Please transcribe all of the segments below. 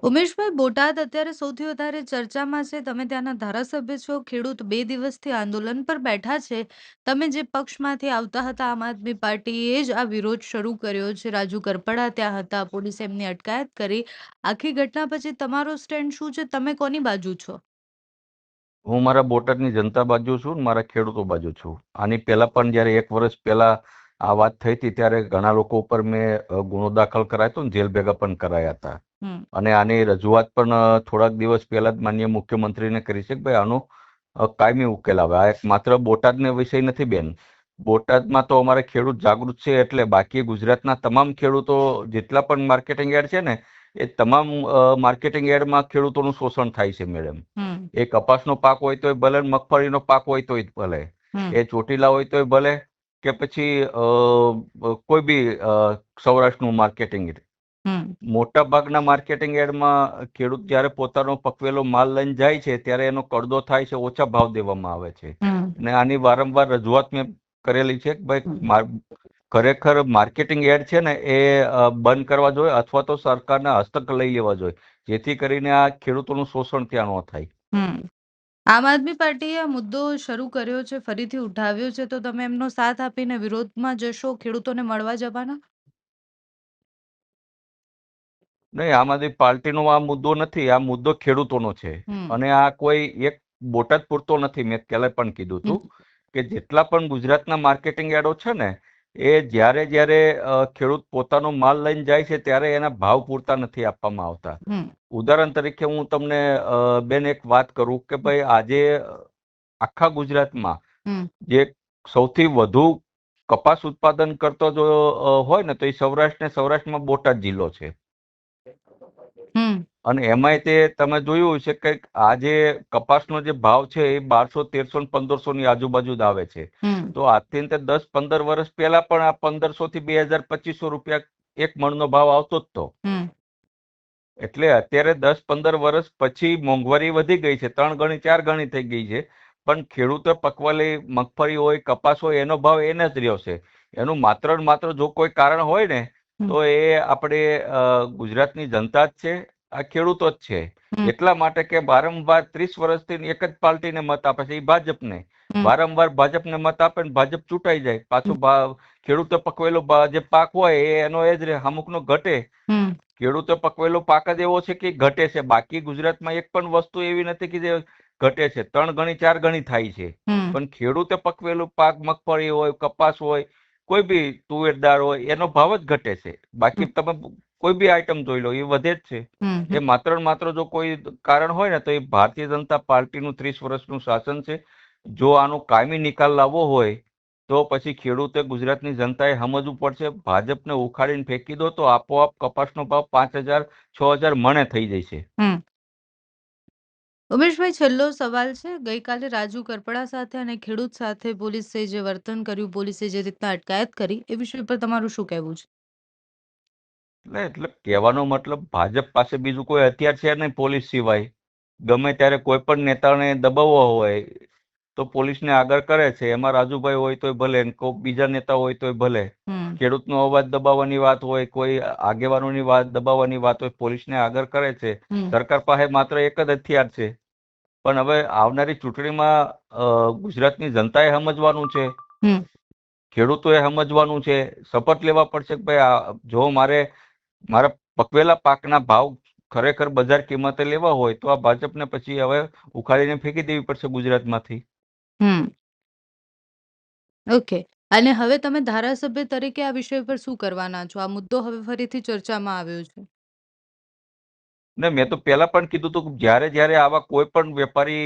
ઉમેશભાઈ, બોટાદ અત્યારે સૌથી વધારે ચર્ચામાં છે. તમે ત્યાંના ધારાસભ્ય છો. ખેડૂત 2 દિવસથી આંદોલન પર બેઠા છે. તમે જે પક્ષમાંથી આવતા હતા, આમ આદમી પાર્ટીએ જ આ વિરોધ શરૂ કર્યો છે. રાજુ કરપડા ત્યાં હતા. પોલીસે એમની અટકાયત કરી. આખી ઘટના પછી તમારો સ્ટેન્ડ શું છે? તમે કોની બાજુ છો? હું મારા બોટાદની જનતા બાજુ છું ને મારા ખેડૂતો બાજુ છું. આની પહેલા પણ જ્યારે 1 વર્ષ પહેલા આ વાત થઈ હતી ત્યારે ઘણા લોકો ઉપર મેં ગુનો દાખલ કરાયો હતો ને જેલ ભેગા પણ કરાયા હતા. હમ. અને આની રજૂઆત પણ થોડાક દિવસ પહેલા જ માનનીય મુખ્યમંત્રીને કરી છે કે ભાઈ આનો કાયમી ઉકેલ આવે. આ એક માત્ર બોટાદનો વિષય નથી બેન. બોટાદમાં તો અમારે ખેડૂત જાગૃત છે એટલે બાકી ગુજરાતના તમામ ખેડૂતો જેટલા પણ માર્કેટિંગ યાર્ડ છે ને એ તમામ માર્કેટિંગ યાર્ડમાં ખેડૂતોનું શોષણ થાય છે મેડમ. હમ. એ કપાસનો પાક હોય તોય ભલે, મગફળીનો પાક હોય તોય ભલે, હમ. એ ચોટીલા હોય તોય ભલે, કે પછી કોઈ બી સૌરાષ્ટ્રનું માર્કેટિંગ. હમ. મોટા ભાગના માર્કેટિંગ યાર્ડમાં ખેડૂત જ્યારે પોતાનો પકવેલો માલ લઈને જાય છે ત્યારે એનો કડદો થાય છે, ઓછા ભાવ દેવામાં આવે છે. હમ. અને આની વારંવાર રજૂઆત મેં કરેલી છે કે હમ. ભાઈ ખરેખર માર્કેટિંગ યાર્ડ છે ને એ બંધ કરવા જોઈએ અથવા તો સરકારના હસ્તક લઈ લેવા જોઈએ, જેથી કરીને આ ખેડૂતોનું શોષણ ત્યાં ન થાય. હમ. આમ આદમી પાર્ટીએ આ મુદ્દો શરૂ કર્યો છે, ફરીથી ઉઠાવ્યો છે, તો તમે એમનો સાથ આપીને વિરોધમાં જશો? ખેડૂતોને મળવા જવાના? નહીં, આમ આદમી પાર્ટીનો આ મુદ્દો નથી. આ મુદ્દો ખેડૂતોનો છે. હમ. અને આ કોઈ એક બોટાદ પૂરતો નથી. મેં પહેલા પણ કીધું હમ. હતું કે જેટલા પણ ગુજરાતના માર્કેટિંગ યાર્ડો છે ને એ જ્યારે જ્યારે ખેડૂત પોતાનો માલ લઈને જાય છે ત્યારે એના ભાવ પૂરતા નથી આપવામાં આવતા. હમ. ઉદાહરણ તરીકે હું તમને બેન એક વાત કરું કે ભાઈ આજે આખા ગુજરાતમાં હમ. જે સૌથી વધુ કપાસ ઉત્પાદન કરતો જો હોય ને તો એ સૌરાષ્ટ્ર ને સૌરાષ્ટ્રમાં બોટાદ જિલ્લો છે. હમ. અને એમાંય તે તમે જોયું છે કે આજે કપાસનો જે ભાવ છે એ 1200, 1300 ને 1500 ની આજુબાજુ જ આવે છે. હમ. તો આજથી 10-15 વર્ષ પહેલા પણ આ 1500 થી 2000-2500 રૂપિયા એક મણનો ભાવ આવતો જ તો. હમ. એટલે અત્યારે 10-15 વર્ષ પછી મોંઘવારી વધી ગઈ છે, 3 ગણી 4 ગણી થઈ ગઈ છે. પણ ખેડૂતો પકવેલી મગફળી હોય, કપાસ હોય, એનો ભાવ એને જ રહ્યો છે. એનું માત્ર ને માત્ર જો કોઈ કારણ હોય ને હમ. તો એ આપણે ગુજરાતની જનતા જ છે, આ ખેડૂતો જ છે. હમ. એટલા માટે કે વારંવાર 30 વર્ષથી એક જ પાર્ટીને મત આપે છે, એ ભાજપને. હમ. વારંવાર ભાજપને મત આપે ને ભાજપ ચૂંટાઈ જાય. પાછું ખેડૂતો પકવેલો જે પાક હોય એ એનો એ જ રહે, અમુકનો ઘટે. હમ. ખેડૂતો પકવેલો પાક જ એવો છે કે ઘટે છે. બાકી ગુજરાતમાં એક પણ વસ્તુ એવી નથી કે જે ઘટે છે. 3 ગણી 4 ગણી થાય છે. હમ. પણ ખેડૂતે પકવેલું પાક, મગફળી હોય, કપાસ હોય, કોઈ બી તુવેરદાર હોય, એનો ભાવ જ ઘટે છે. બાકી તમે કોઈ બી આઈટમ જોઈ લો એ વધે જ છે. હમ. એ માત્ર ને માત્ર જો કોઈ કારણ હોય ને તો એ ભારતીય જનતા પાર્ટીનું 30 વર્ષનું શાસન છે. જો આનો કાયમી નિકાલ લાવવો હોય તો પછી ખેડૂતે, ગુજરાતની જનતાએ સમજવું પડશે. ભાજપને ઉખાડીને ફેંકી દો તો આપોઆપ કપાસનો ભાવ 5000, 6000 મણે થઈ જશે. હમ. ઉમેશભાઈ, છેલ્લો સવાલ છે. ગઈકાલે રાજુ કરપડા સાથે અને ખેડૂત સાથે પોલીસે જે વર્તન કર્યું, પોલીસે જે રીતના અટકાયત કરી, એ વિષય પર તમારું શું કહેવું છે? એટલે કહેવાનો મતલબ ભાજપ પાસે બીજું કોઈ હથિયાર છે નહીં પોલીસ સિવાય. ગમે ત્યારે કોઈ પણ નેતાને દબાવવો હોય તો પોલીસને આગળ કરે છે. એમાં રાજુભાઈ હોય તોય ભલે, કોઈ બીજા નેતા હોય તોય ભલે. હમ. ખેડૂતનો અવાજ દબાવવાની વાત હોય, કોઈ આગેવાનોની વાત દબાવવાની વાત હોય, પોલીસને આગળ કરે છે. હમ. સરકાર પાસે માત્ર એક જ હથિયાર છે. પણ હવે આવનારી ચૂંટણીમાં ગુજરાતની જનતાએ સમજવાનું છે, હમ. ખેડૂતોએ સમજવાનું છે. શપથ લેવા પડશે કે ભાઈ જો મારા પકવેલા પાકના ભાવ ખરેખર બજાર કિંમતે લેવા હોય તો આ ભાજપને પછી હવે ઉખાડીને ફેંકી દેવી પડશે ગુજરાતમાંથી. હમ. ઓકે. અને હવે તમે ધારાસભ્ય તરીકે આ વિષય પર શું કરવાના છો? આ મુદ્દો હવે ફરીથી ચર્ચામાં આવ્યો છે. ને મેં તો પહેલા પણ કીધું હતું કે જ્યારે જ્યારે આવા કોઈ પણ વેપારી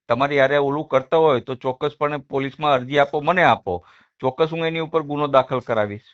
તમારી યારે ઓલું કરતા હોય તો ચોક્કસપણે પોલીસમાં અરજી આપો, મને આપો. ચોક્કસ હું એની ઉપર ગુનો દાખલ કરાવીશ.